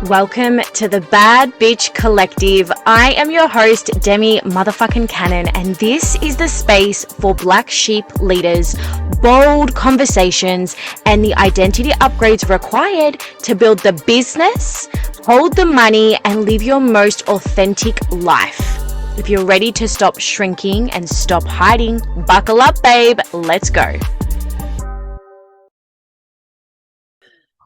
Welcome to the Bad Bitch Collective. I am your host, Demi motherfucking Cannon, and this is the space for black sheep leaders, bold conversations, and the identity upgrades required to build the business, hold the money, and live your most authentic life. If you're ready to stop shrinking and stop hiding, buckle up, babe. Let's go.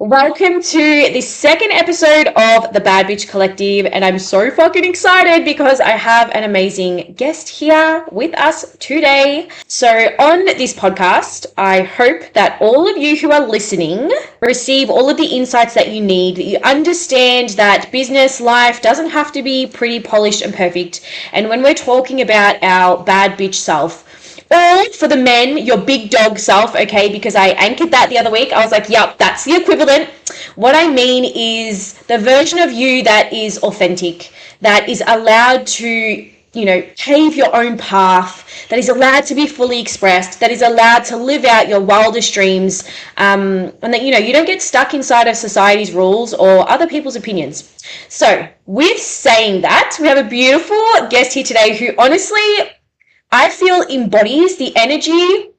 Welcome to the second episode of the Bad Bitch Collective, and I'm so fucking excited because I have an amazing guest here with us today. So on this podcast, I hope that all of you who are listening receive all of the insights that you need, that you understand that business life doesn't have to be pretty, polished, and perfect. And when we're talking about our bad bitch self, or for the men, your big dog self, okay, because I anchored that the other week. I was like, yep, that's the equivalent. What I mean is the version of you that is authentic, that is allowed to, pave your own path, that is allowed to be fully expressed, that is allowed to live out your wildest dreams, and that, you don't get stuck inside of society's rules or other people's opinions. So with saying that, we have a beautiful guest here today who honestly, I feel embodies the energy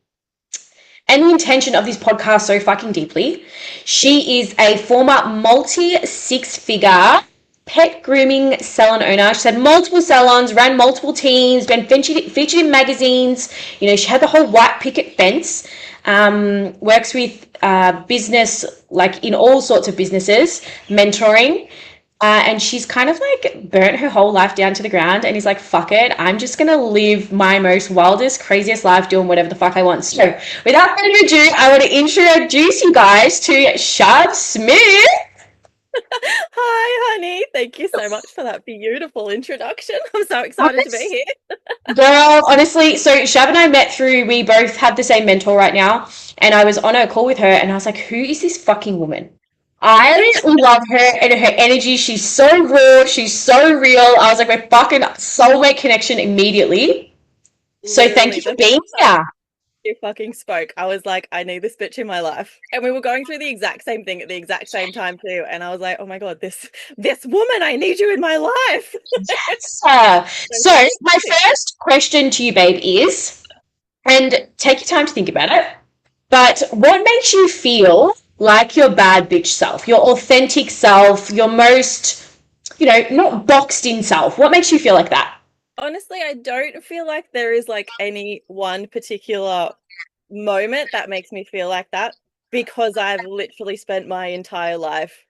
and the intention of this podcast so fucking deeply. She is a former multi-6-figure pet grooming salon owner. She's had multiple salons, ran multiple teams, been featured in magazines. She had the whole white picket fence, works with business, like in all sorts of businesses, mentoring. And she's kind of like burnt her whole life down to the ground and is like, fuck it, I'm just going to live my most wildest, craziest life doing whatever the fuck I want. So without further ado, I want to introduce you guys to Shavon Smith. Hi, honey. Thank you so much for that beautiful introduction. I'm so excited to be here. Girl, honestly, so Shav and I met through, we both have the same mentor right now. And I was on a call with her and I was like, who is this fucking woman? I love her and her energy. She's so raw. She's so real. I was like, we're fucking soulmate connection immediately. So thank you for being here. You fucking spoke. I was like, I need this bitch in my life. And we were going through the exact same thing at the exact same time too. And I was like, oh my God, this woman, I need you in my life. Yes. So my first question to you, babe, is, and take your time to think about it, but what makes you feel like your bad bitch self, your authentic self, your most, not boxed in self? What makes you feel like that? Honestly, I don't feel like there is like any one particular moment that makes me feel like that, because I've literally spent my entire life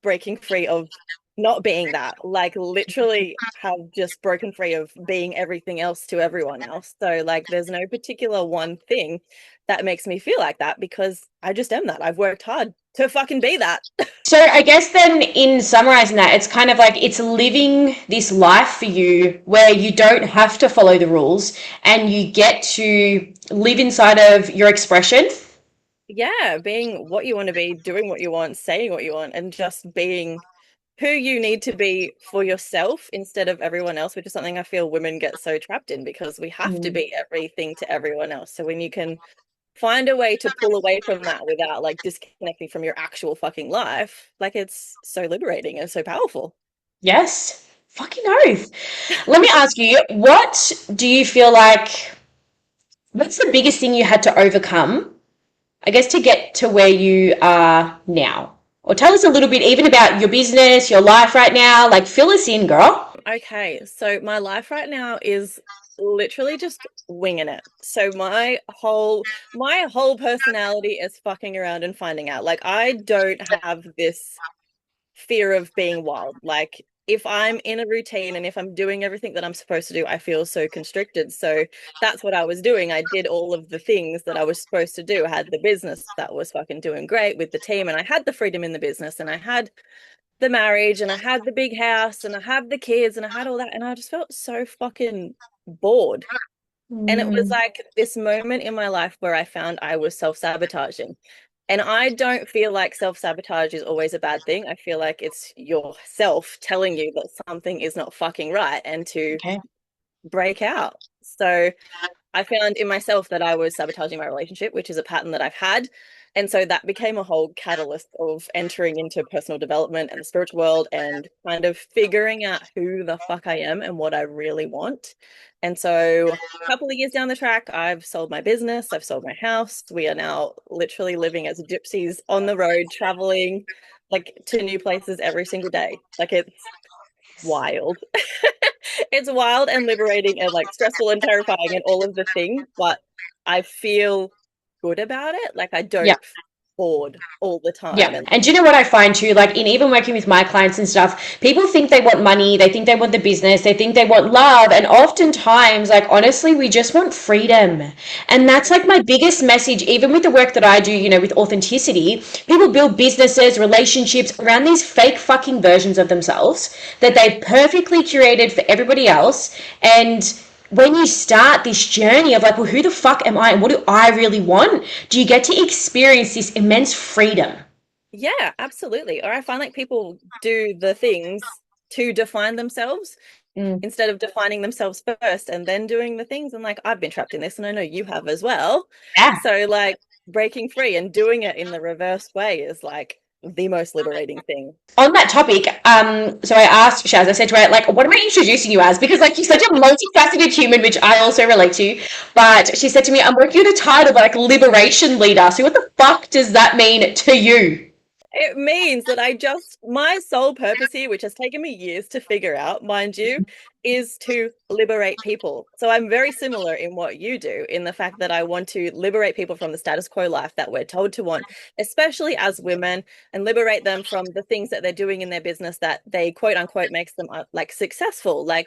breaking free of not being that, like literally have just broken free of being everything else to everyone else. So like there's no particular one thing that makes me feel like that, because I just am that. I've worked hard to fucking be that. So I guess then in summarizing that, it's kind of like it's living this life for you where you don't have to follow the rules and you get to live inside of your expression. Yeah, being what you want to be, doing what you want, saying what you want, and just being who you need to be for yourself instead of everyone else, which is something I feel women get so trapped in, because we have to be everything to everyone else. So when you can find a way to pull away from that without like disconnecting from your actual fucking life, like it's so liberating and so powerful. Yes. Fucking oath. Let me ask you, what do you feel like, what's the biggest thing you had to overcome, I guess, to get to where you are now? Or tell us a little bit even about your business, your life right now. Like, fill us in, girl. Okay, so my life right now is literally just winging it. So my whole personality is fucking around and finding out. Like I don't have this fear of being wild. Like if I'm in a routine and if I'm doing everything that I'm supposed to do, I feel so constricted. So that's what I was doing. I did all of the things that I was supposed to do. I had the business that was fucking doing great with the team, and I had the freedom in the business, and I had the marriage, and I had the big house, and I had the kids, and I had all that, and I just felt so fucking bored. And it was like this moment in my life where I found I was self-sabotaging. And I don't feel like self-sabotage is always a bad thing. I feel like it's yourself telling you that something is not fucking right and to break out. So I found in myself that I was sabotaging my relationship, which is a pattern that I've had. And so that became a whole catalyst of entering into personal development and the spiritual world and kind of figuring out who the fuck I am and what I really want. And so a couple of years down the track, I've sold my business, I've sold my house. We are now literally living as gypsies on the road, traveling like to new places every single day. Like it's wild. It's wild and liberating and like stressful and terrifying and all of the things, but I feel good about it. Like I Yeah. don't bored all the time. Yeah. And And do you know what I find too? Like, in even working with my clients and stuff, people think they want money, they think they want the business, they think they want love. And oftentimes, like, honestly, we just want freedom. And that's like my biggest message, even with the work that I do, with authenticity. People build businesses, relationships around these fake fucking versions of themselves that they perfectly curated for everybody else. And when you start this journey of like, well, who the fuck am I and what do I really want? Do you get to experience this immense freedom? yeah, absolutely. Or I find like people do the things to define themselves Mm. instead of defining themselves first and then doing the things. And like, I've been trapped in this and I know you have as well. Yeah. So like breaking free and doing it in the reverse way is like the most liberating thing. On that topic, so I asked Shaz, I said to her, like, what am I introducing you as? Because like you're such a multifaceted human, which I also relate to. But she said to me, I'm working on a title like liberation leader. So what the fuck does that mean to you? It means that my sole purpose here, which has taken me years to figure out, mind you, is to liberate people. So I'm very similar in what you do, in the fact that I want to liberate people from the status quo life that we're told to want, especially as women, and liberate them from the things that they're doing in their business that they quote unquote makes them like successful. Like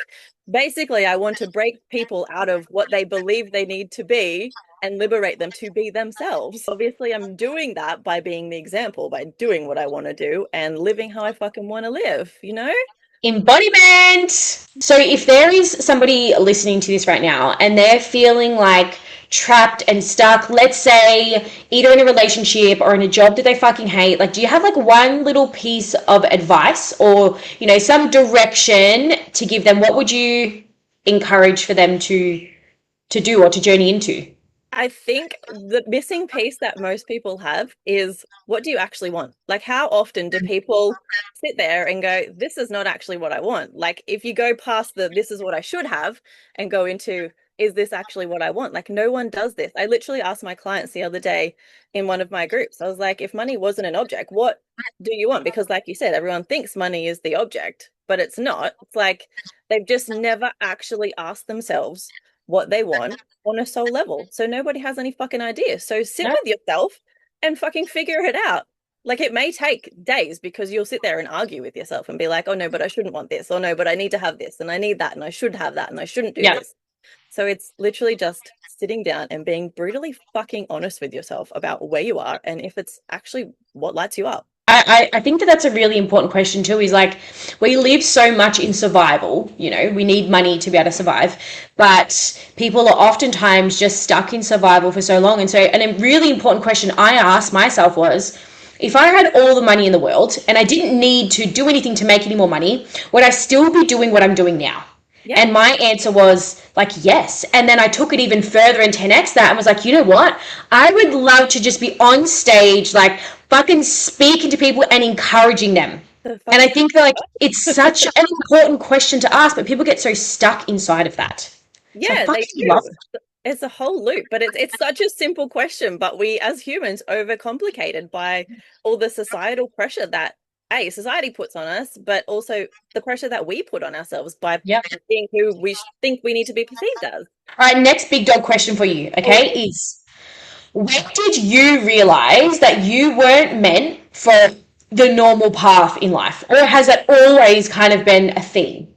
basically, I want to break people out of what they believe they need to be and liberate them to be themselves. Obviously, I'm doing that by being the example, by doing what I want to do and living how I fucking want to live, you know? Embodiment. So if there is somebody listening to this right now and they're feeling like trapped and stuck, let's say either in a relationship or in a job that they fucking hate, like do you have like one little piece of advice or, some direction to give them? What would you encourage for them to do or to journey into? I think the missing piece that most people have is what do you actually want? Like, how often do people sit there and go, this is not actually what I want? Like, if you go past the this is what I should have and go into, is this actually what I want? Like, no one does this. I literally asked my clients the other day in one of my groups, I was like, if money wasn't an object, what do you want? Because, like you said, everyone thinks money is the object, but it's not. It's like they've just never actually asked themselves what they want on a soul level. So nobody has any fucking idea. So sit No? with yourself and fucking figure it out. Like it may take days because you'll sit there and argue with yourself and be like, oh no, but I shouldn't want this. Or no, but I need to have this and I need that and I should have that and I shouldn't do Yeah. this. So it's literally just sitting down and being brutally fucking honest with yourself about where you are and if it's actually what lights you up. I think that that's a really important question too, is like we live so much in survival, we need money to be able to survive, but people are oftentimes just stuck in survival for so long. And so, and a really important question I asked myself was, if I had all the money in the world and I didn't need to do anything to make any more money, would I still be doing what I'm doing now? Yeah. And my answer was like, yes. And then I took it even further and 10x that and was like, you know what? I would love to just be on stage, like fucking speaking to people and encouraging them. And I think that like it's such an important question to ask, but people get so stuck inside of that. So I Yeah, they fucking love do. It's a whole loop, but it's such a simple question, but we as humans overcomplicated by all the societal pressure that society puts on us, but also the pressure that we put on ourselves by Yep. being who we think we need to be perceived as. All right, next big dog question for you, Oh, okay, is when did you realize that you weren't meant for the normal path in life? Or has it always kind of been a theme?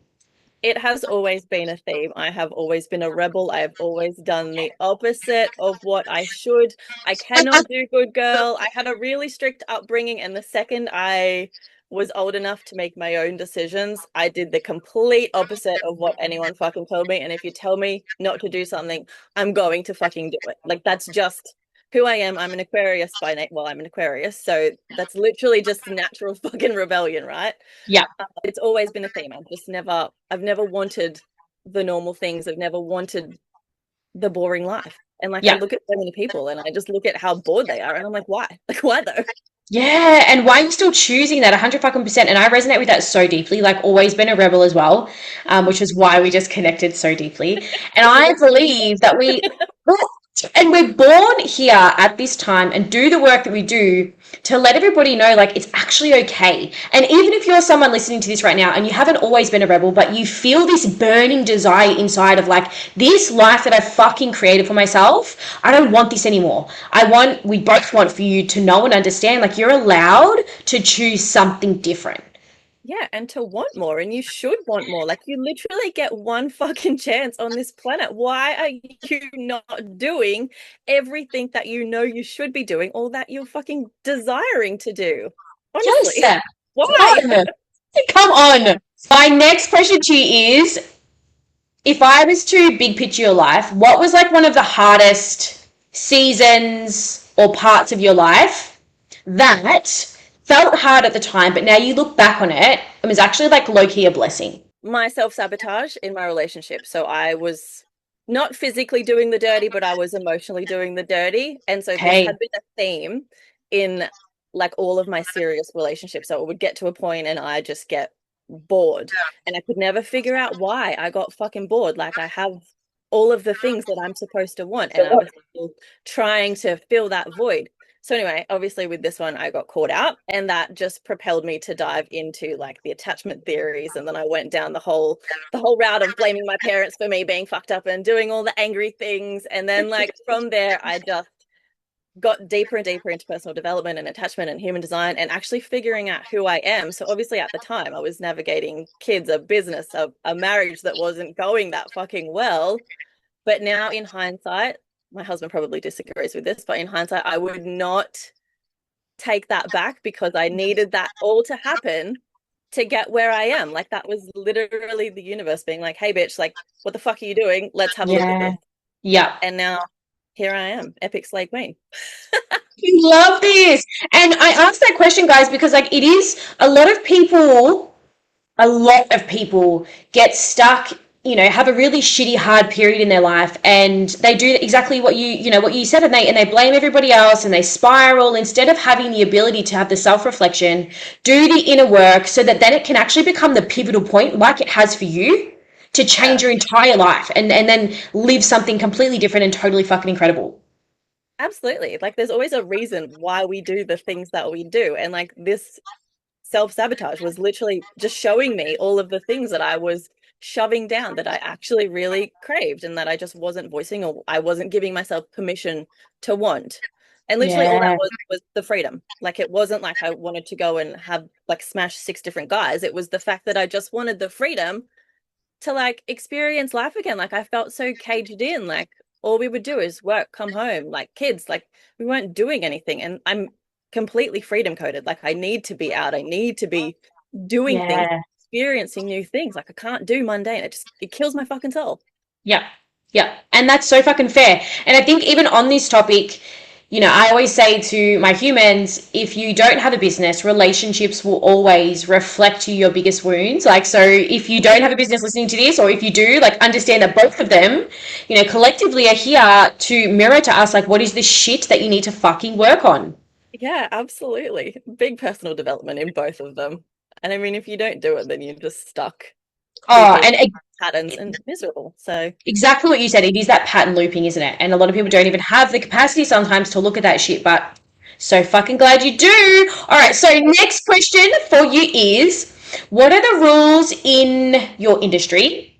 it has always been a theme. I have always been a rebel. I have always done the opposite of what I should. I cannot do good girl. I had a really strict upbringing, and the second I was old enough to make my own decisions, I did the complete opposite of what anyone fucking told me. And if you tell me not to do something, I'm going to fucking do it. Like that's just who I am. I'm an Aquarius by name. Well, I'm an Aquarius, so that's literally just natural fucking rebellion, right? Yeah. It's always been a theme. I've never wanted the normal things. I've never wanted the boring life. And like I Yeah. look at so many people and I just look at how bored they are and I'm like, why? Like why though? Yeah, and why are you still choosing that 100 fucking percent? And I resonate with that so deeply. Like, always been a rebel as well, which is why we just connected so deeply. And We I were believe that and we're born here at this time and do the work that we do to let everybody know, like, it's actually okay. And even if you're someone listening to this right now and you haven't always been a rebel, but you feel this burning desire inside of like, this life that I fucking created for myself, I don't want this anymore. We both want for you to know and understand, like, you're allowed to choose something different. Yeah, and to want more, and you should want more. Like you literally get one fucking chance on this planet. Why are you not doing everything that you know you should be doing, or that you're fucking desiring to do? Honestly, Yes, why? come on. Come on. My next question to you is, if I was to big picture your life, what was like one of the hardest seasons or parts of your life that felt hard at the time, but now you look back on it and was actually like low key a blessing? My self-sabotage in my relationship. So I was not physically doing the dirty, but I was emotionally doing the dirty. And so this Okay. had been a theme in like all of my serious relationships. So it would get to a point and I just get bored. And I could never figure out why I got fucking bored. Like I have all of the things that I'm supposed to want, and I was still trying to fill that void. So anyway, obviously with this one, I got caught out, and that just propelled me to dive into like the attachment theories, and then I went down the whole route of blaming my parents for me being fucked up and doing all the angry things, and then like from there, I just got deeper and deeper into personal development and attachment and human design and actually figuring out who I am. So obviously at the time, I was navigating kids, a business, a marriage that wasn't going that fucking well. But now in hindsight, my husband probably disagrees with this, but in hindsight, I would not take that back because I needed that all to happen to get where I am. Like that was literally the universe being like, hey, bitch, like, what the fuck are you doing? Let's have a look at Yeah. this. Yeah. And now here I am, epic slay queen. Love this. And I asked that question, guys, because like it is a lot of people get stuck, have a really shitty hard period in their life, and they do exactly what you said, and they blame everybody else and they spiral instead of having the ability to have the self-reflection, do the inner work so that then it can actually become the pivotal point like it has for you to Yeah. change your entire life and then live something completely different and totally fucking incredible. Absolutely. Like there's always a reason why we do the things that we do. And like this self-sabotage was literally just showing me all of the things that I was shoving down that I actually really craved and that I just wasn't voicing, or I wasn't giving myself permission to want. And literally all that Yeah. was the freedom. Like it wasn't like I wanted to go and have like smash six different guys. It was the fact that I just wanted the freedom to like experience life again. Like I felt so caged in. Like all we would do is work, come home, like kids. Like we weren't doing anything. And I'm completely freedom coded. Like I need to be out. I need to be doing things, Yeah. experiencing new things. Like I can't do mundane. It kills my fucking soul. Yeah. Yeah. And that's so fucking fair. And I think even on this topic, I always say to my humans, if you don't have a business, relationships will always reflect you your biggest wounds. Like, so if you don't have a business listening to this, or if you do, like, understand that both of them, collectively are here to mirror to us, like, what is the shit that you need to fucking work on? Yeah, absolutely. Big personal development in both of them. And I mean, if you don't do it, then you're just stuck Oh, repeating and patterns and miserable. So exactly what you said. It is that pattern looping, isn't it? And a lot of people don't even have the capacity sometimes to look at that shit, but so fucking glad you do. All right, so next question for you is, what are the rules in your industry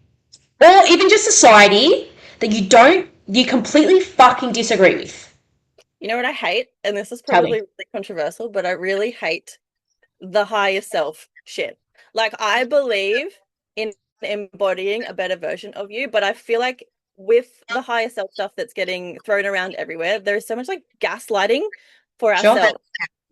or even just society that you completely fucking disagree with? you know what I hate? And this is Tell probably me. really controversial, but I really hate the higher self shit. Like I believe in embodying a better version of you, but I feel like with the higher self stuff that's getting thrown around everywhere, there's so much like gaslighting for Sure. ourselves.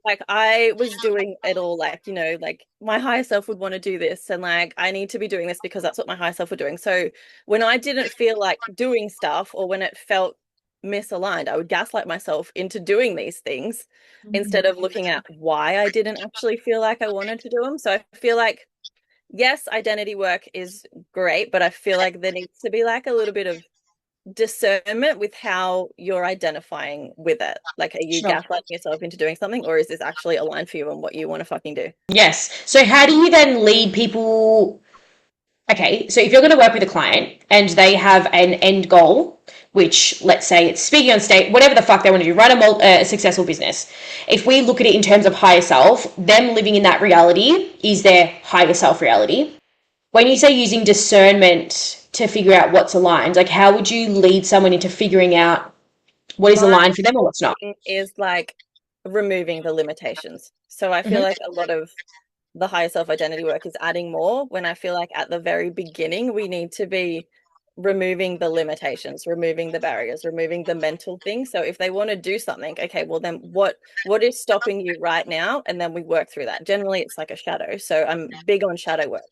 Like I was doing it all like, like my higher self would want to do this and like I need to be doing this because that's what my higher self were doing. So when I didn't feel like doing stuff or when it felt misaligned, I would gaslight myself into doing these things instead of looking at why I didn't actually feel like I wanted to do them. So I feel like yes, identity work is great, but I feel like there needs to be like a little bit of discernment with how you're identifying with it. Like, are you Sure. gaslighting yourself into doing something, or is this actually aligned for you and what you want to fucking do? Yes. So how do you then lead people? Okay, so if you're going to work with a client and they have an end goal, which let's say it's speaking on stage, whatever the fuck they want to do, run a successful business. If we look at it in terms of higher self, them living in that reality is their higher self reality. When you say using discernment to figure out what's aligned, like how would you lead someone into figuring out what is My aligned for them or what's not? thing is like removing the limitations. So I feel Mm-hmm. like a lot of the higher self identity work is adding more, when I feel like at the very beginning we need to be removing the limitations, removing the barriers, removing the mental thing. So if they want to do something, okay, well then what is stopping you right now? And then we work through that. Generally it's like a shadow. So I'm big on shadow work.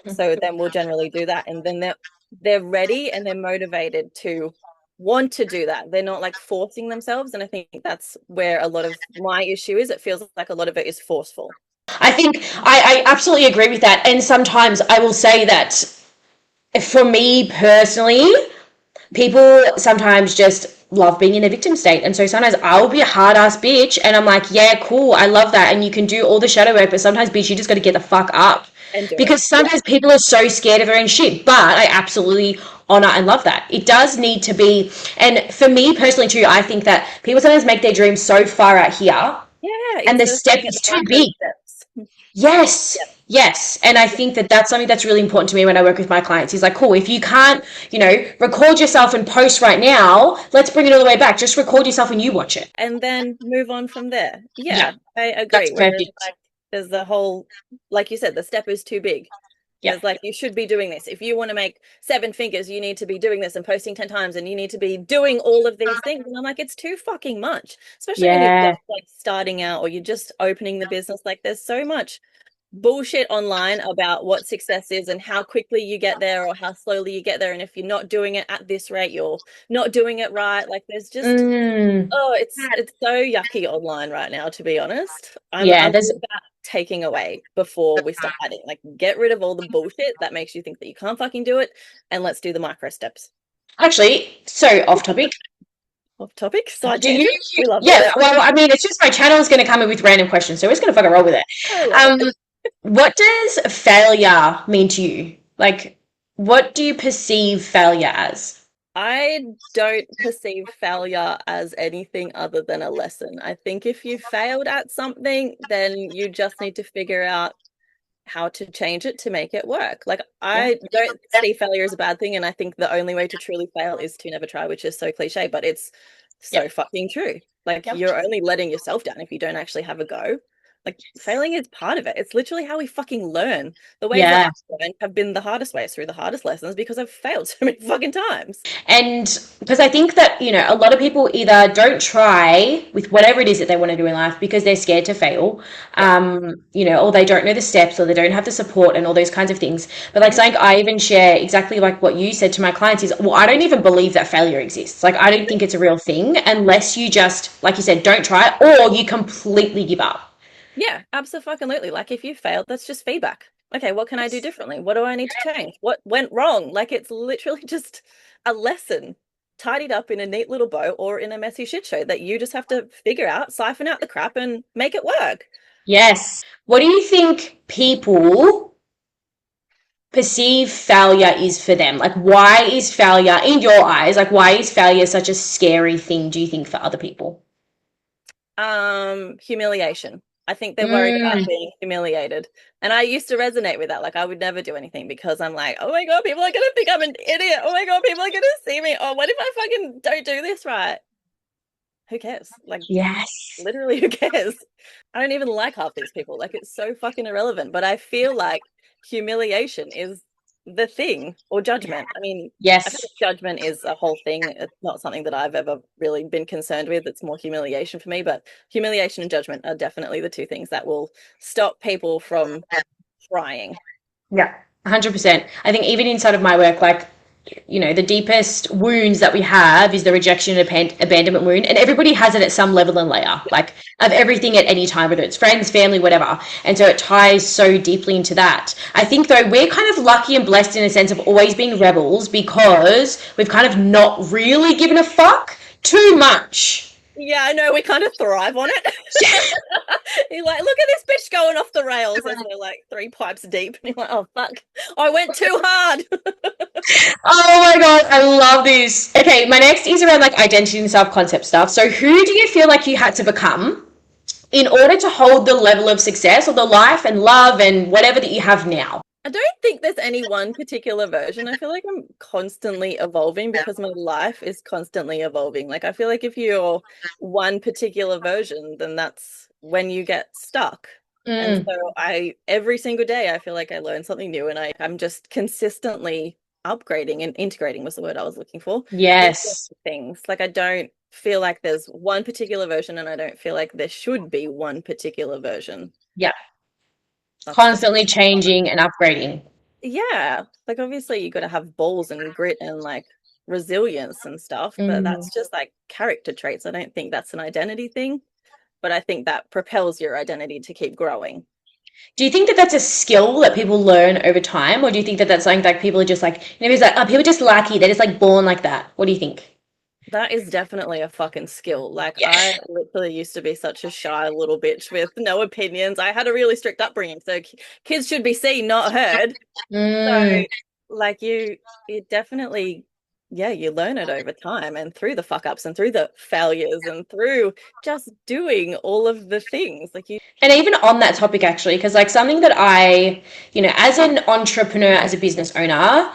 So then we'll generally do that. And then they're ready and they're motivated to want to do that. They're not like forcing themselves. And I think that's where a lot of my issue is. It feels like a lot of it is forceful. I think I absolutely agree with that. And sometimes I will say that for me personally, people sometimes just love being in a victim state. And so sometimes I'll be a hard ass bitch and I'm like, yeah, cool, I love that. And you can do all the shadow work, but sometimes, bitch, you just got to get the fuck up. And do it. Because sometimes people are so scared of their own shit. But I absolutely honor and love that. It does need to be, and for me personally too, I think that people sometimes make their dreams so far out here Yeah, and the instead of step looking at is the too micro big. steps. Yes. Yep. Yes. And I think that that's something that's really important to me when I work with my clients. He's like, cool, if you can't, record yourself and post right now, let's bring it all the way back. Just record yourself and you watch it. And then move on from there. Yeah. Yeah, I That's agree. Whereas perfect. like there's the whole, like you said, the step is too big. Yeah. There's like, you should be doing this. If you want to make 7 figures, you need to be doing this and posting 10 times and you need to be doing all of these things. And I'm like, it's too fucking much, especially when you're Yeah. just like starting out or you're just opening the business. Like, there's so much bullshit online about what success is and how quickly you get there or how slowly you get there. And if you're not doing it at this rate, you're not doing it right. Like, there's just, Mm. oh, it's so yucky online right now, to be honest. Yeah. I'm There's all about taking away before we start adding. Like, get rid of all the bullshit that makes you think that you can't fucking do it, and let's do the micro steps. actually so off topic. Off topic, side Do you, tangent. We love yeah, this. well, I mean, it's just my channel is going to come in with random questions, so we're just going to fucking roll with it. I love it. What does failure mean to you? Like, what do you perceive failure as? I don't perceive failure as anything other than a lesson. I think if you failed at something, then you just need to figure out how to change it to make it work. Like, Yeah. I don't see failure as a bad thing, and I think the only way to truly fail is to never try, which is so cliche, but it's so Yep. fucking true. Like, Yep. you're only letting yourself down if you don't actually have a go. Like, failing is part of it. It's literally how we fucking learn. The ways that Yeah. I've learned have been the hardest ways through the hardest lessons because I've failed so many fucking times. And because I think that, a lot of people either don't try with whatever it is that they want to do in life because they're scared to fail, Yeah. or they don't know the steps or they don't have the support and all those kinds of things. But like Mhm. something I even share exactly like what you said to my clients is, well, I don't even believe that failure exists. Like, I don't think it's a real thing unless you just, like you said, don't try it or you completely give up. Yeah, absolutely. Like, if you failed, that's just feedback. Okay, what can I do differently? What do I need to change? What went wrong? Like, it's literally just a lesson tidied up in a neat little bow or in a messy shit show that you just have to figure out, siphon out the crap and make it work. Yes. What do you think people perceive failure is for them? Like, why is failure, in your eyes, like, why is failure such a scary thing, do you think, for other people? Humiliation. I think they're worried about Mm, being humiliated. And I used to resonate with that. Like, I would never do anything because I'm like, oh my God, people are gonna think I'm an idiot. Oh my God, people are gonna see me. Oh, what if I fucking don't do this right? Who cares? Like, yes. literally, who cares? I don't even like half these people. Like, it's so fucking irrelevant. But I feel like humiliation is the thing, or judgment. I mean, I Yes. think judgment is a whole thing. It's not something that I've ever really been concerned with. It's more humiliation for me. But humiliation and judgment are definitely the two things that will stop people from trying. Yeah. 100%. I think even inside of my work, like, the deepest wounds that we have is the rejection and abandonment wound, and everybody has it at some level and layer, like of everything at any time, whether it's friends, family, whatever. And so it ties so deeply into that. I think though we're kind of lucky and blessed in a sense of always being rebels because we've kind of not really given a fuck too much. Yeah, I know, we kind of thrive on it. You're like, look at this bitch going off the rails as they're like 3 pipes deep. And you're like, oh fuck, I went too hard. Oh my god, I love this. Okay, my next is around like identity and self-concept stuff. So who do you feel like you had to become in order to hold the level of success or the life and love and whatever that you have now? I don't think there's any one particular version. I feel like I'm constantly evolving because my life is constantly evolving. Like, I feel like if you're one particular version, then that's when you get stuck. And so every single day, I feel like I learn something new and I'm just consistently upgrading and integrating was the word I was looking for. Yes. Things like I don't feel like there's one particular version and I don't feel like there should be one particular version. Yeah. That's Constantly changing and upgrading. yeah, like obviously you got to have balls and grit and like resilience and stuff, but that's just like character traits. I don't think that's an identity thing, but I think that propels your identity to keep growing. Do you think that that's a skill that people learn over time, or do you think that that's something like people are just like, it's like, oh, people are just lucky, they're just like born like that? What do you think? That is definitely a fucking skill. Like Yeah. I literally used to be such a shy little bitch with no opinions. I had a really strict upbringing, so kids should be seen, not heard. So like you definitely yeah, you learn it over time and through the fuck ups and through the failures and through just doing all of the things. Like you And even on that topic, actually, because like something that as an entrepreneur, as a business owner,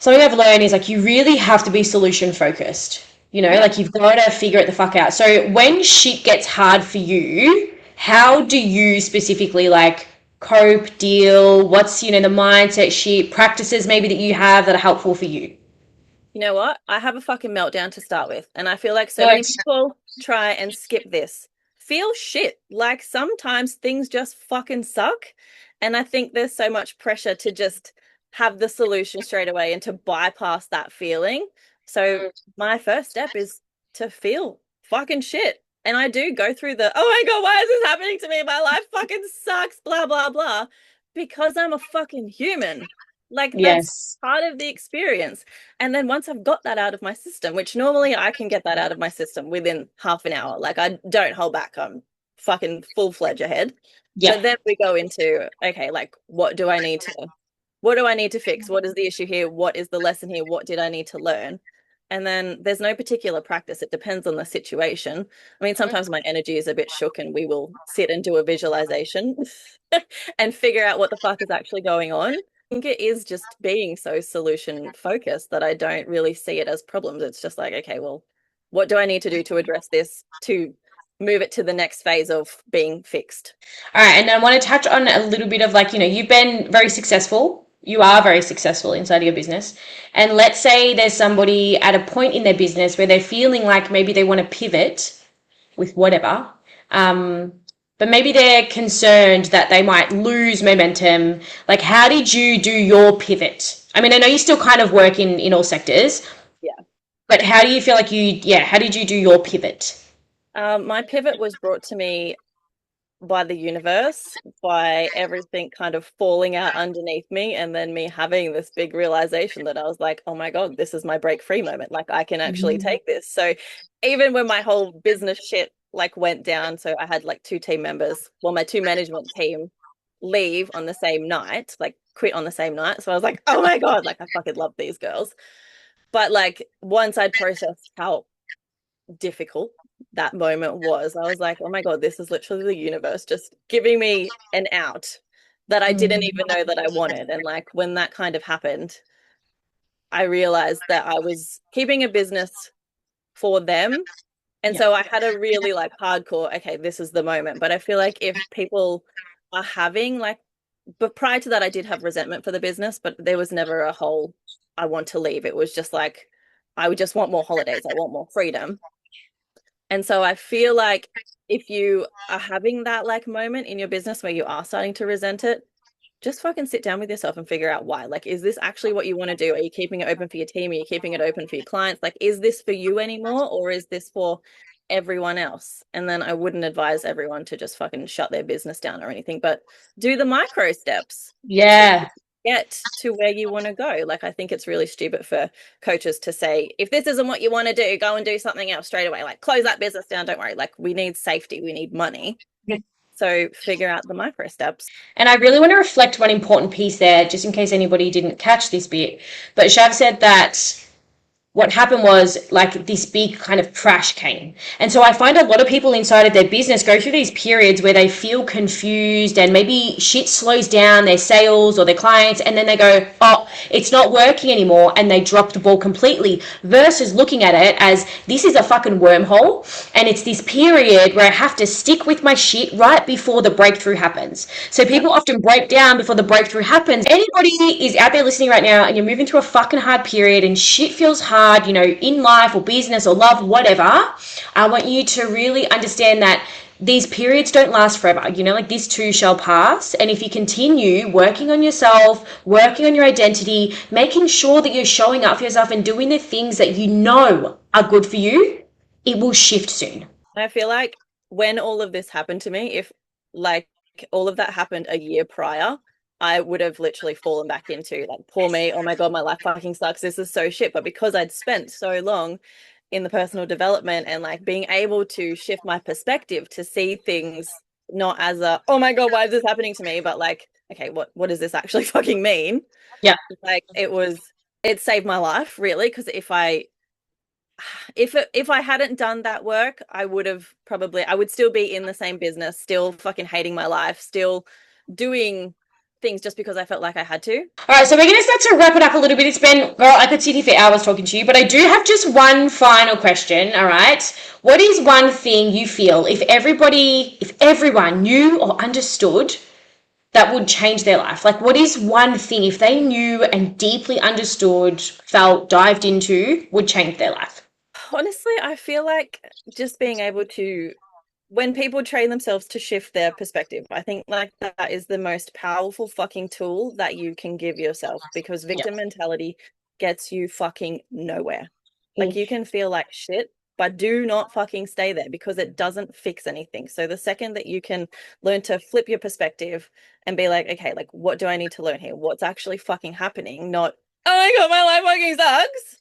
something I've learned is like you really have to be solution focused. Like you've got to figure it the fuck out. So when shit gets hard for you, how do you specifically like cope, deal? What's, the mindset shit, practices maybe that you have that are helpful for you? You know what? I have a fucking meltdown to start with. And I feel like so Good. many people try and skip this. Feel shit. Like sometimes things just fucking suck. And I think there's so much pressure to just have the solution straight away and to bypass that feeling. So my first step is to feel fucking shit. And I do go through the, oh my God, why is this happening to me? My life fucking sucks, blah, blah, blah. Because I'm a fucking human. Like that's Yes. part of the experience. And then once I've got that out of my system, which normally I can get that out of my system within half an hour, like I don't hold back. I'm fucking full-fledged ahead. Yeah. But then we go into, okay, like what do I need to fix? What is the issue here? What is the lesson here? What did I need to learn? And then there's no particular practice. It depends on the situation. I mean, sometimes my energy is a bit shook and we will sit and do a visualization and figure out what the fuck is actually going on. Think it is just being so solution focused that I don't really see it as problems. It's just like, okay, well, what do I need to do to address this to move it to the next phase of being fixed? All right. And I want to touch on a little bit of like, you've been very successful. You are very successful inside of your business. And let's say there's somebody at a point in their business where they're feeling like maybe they want to pivot with whatever. But maybe they're concerned that they might lose momentum. Like, how did you do your pivot? I mean, I know you still kind of work in all sectors. Yeah. But how do you feel like how did you do your pivot? My pivot was brought to me by the universe, by everything kind of falling out underneath me, and then me having this big realization that I was like, oh my God, this is my break free moment. Like, I can actually take this. So, even when my whole business shit like went down, so I had like 2 team members, well, my 2 management team leave on the same night, like quit on the same night. So I was like, oh my God, like I fucking love these girls. But like once I'd processed how difficult that moment was, I was like, oh my God, this is literally the universe just giving me an out that I didn't even know that I wanted. And like when that kind of happened, I realized that I was keeping a business for them. And so I had a really like hardcore, okay, this is the moment. But I feel like if people are having like, but prior to that, I did have resentment for the business, but there was never a whole, I want to leave. It was just like, I would just want more holidays. I want more freedom. And so I feel like if you are having that like moment in your business where you are starting to resent it, just fucking sit down with yourself and figure out why. Like, is this actually what you want to do? Are you keeping it open for your team? Are you keeping it open for your clients? Like, is this for you anymore, or is this for everyone else? And then I wouldn't advise everyone to just fucking shut their business down or anything, but do the micro steps. Yeah. Get to where you want to go. Like, I think it's really stupid for coaches to say, if this isn't what you want to do, go and do something else straight away. Like, close that business down. Don't worry. Like, we need safety. We need money. Yeah. So figure out the micro steps. And I really want to reflect one important piece there, just in case anybody didn't catch this bit. But Shav said that what happened was like this big kind of crash came. And so I find a lot of people inside of their business go through these periods where they feel confused and maybe shit slows down their sales or their clients, and then they go, oh, it's not working anymore, and they drop the ball completely, versus looking at it as this is a fucking wormhole and it's this period where I have to stick with my shit right before the breakthrough happens. So people often break down before the breakthrough happens. Anybody is out there listening right now and you're moving through a fucking hard period and shit feels hard, you know, in life or business or love, whatever, I want you to really understand that these periods don't last forever. You know, like this too shall pass. And if you continue working on yourself, working on your identity, making sure that you're showing up for yourself and doing the things that you know are good for you, it will shift soon. I feel like when all of this happened to me, if like all of that happened a year prior, I would have literally fallen back into like, poor me, oh my God, my life fucking sucks, this is so shit. But because I'd spent so long in the personal development and like being able to shift my perspective to see things not as a, oh my God, why is this happening to me? But like, okay, what does this actually fucking mean? Yeah. Like it saved my life really. Because if I hadn't done that work, I would still be in the same business, still fucking hating my life, still doing things just because I felt like I had to. All right, so we're going to start to wrap it up a little bit. It's been, girl, I could sit here for hours talking to you, but I do have just one final question, all right? What is one thing you feel if everyone knew or understood that would change their life? Like, what is one thing if they knew and deeply understood, felt, dived into, would change their life? Honestly, I feel like just being able to, when people train themselves to shift their perspective, I think like that is the most powerful fucking tool that you can give yourself, because victim mentality gets you fucking nowhere. Like you can feel like shit, but do not fucking stay there, because it doesn't fix anything. So the second that you can learn to flip your perspective and be like, okay, like what do I need to learn here? What's actually fucking happening? Not, oh my God, my life fucking sucks.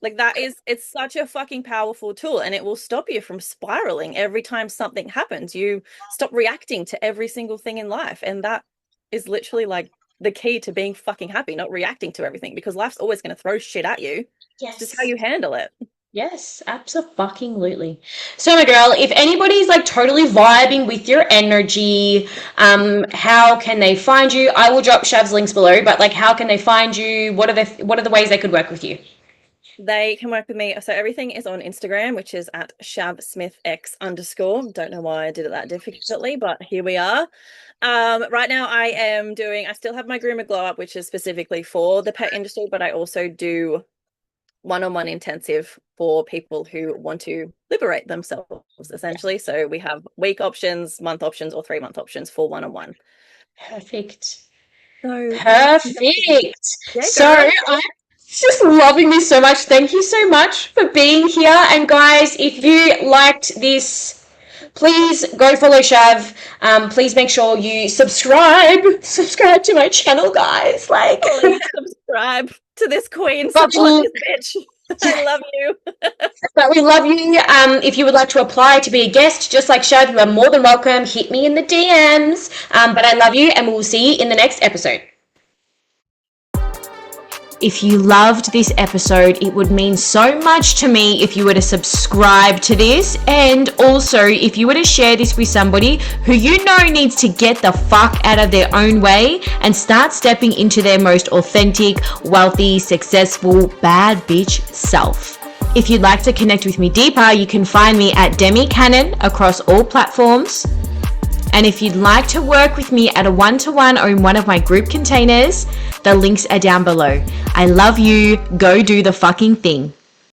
Like it's such a fucking powerful tool, and it will stop you from spiraling every time something happens. You stop reacting to every single thing in life. And that is literally like the key to being fucking happy, not reacting to everything, because life's always going to throw shit at you. Yes. It's just how you handle it. Yes, absolutely. So my girl, if anybody's like totally vibing with your energy, how can they find you? I will drop Shav's links below, but like how can they find you? What are the ways they could work with you? They can work with me. So everything is on Instagram, which is at shavsmithx_. Don't know why I did it that difficultly, but here we are. Right now I still have my Groomer Glow Up, which is specifically for the pet industry, but I also do one-on-one intensive for people who want to liberate themselves, essentially. So we have week options, month options, or 3-month options for one-on-one. Perfect. Yeah, So I'm just loving this so much. Thank you so much for being here. And guys, if you liked this, please go follow Shav. Please make sure you subscribe to my channel, guys. Like, subscribe to this queen. Support this bitch. I love you. But we love you. If you would like to apply to be a guest, just like Shav, you are more than welcome. Hit me in the DMs. But I love you, and we'll see you in the next episode. If you loved this episode, it would mean so much to me if you were to subscribe to this, and also if you were to share this with somebody who you know needs to get the fuck out of their own way and start stepping into their most authentic, wealthy, successful, bad bitch self. If you'd like to connect with me deeper, you can find me at Demi Cannon across all platforms. And if you'd like to work with me at a one-to-one or in one of my group containers, the links are down below. I love you. Go do the fucking thing.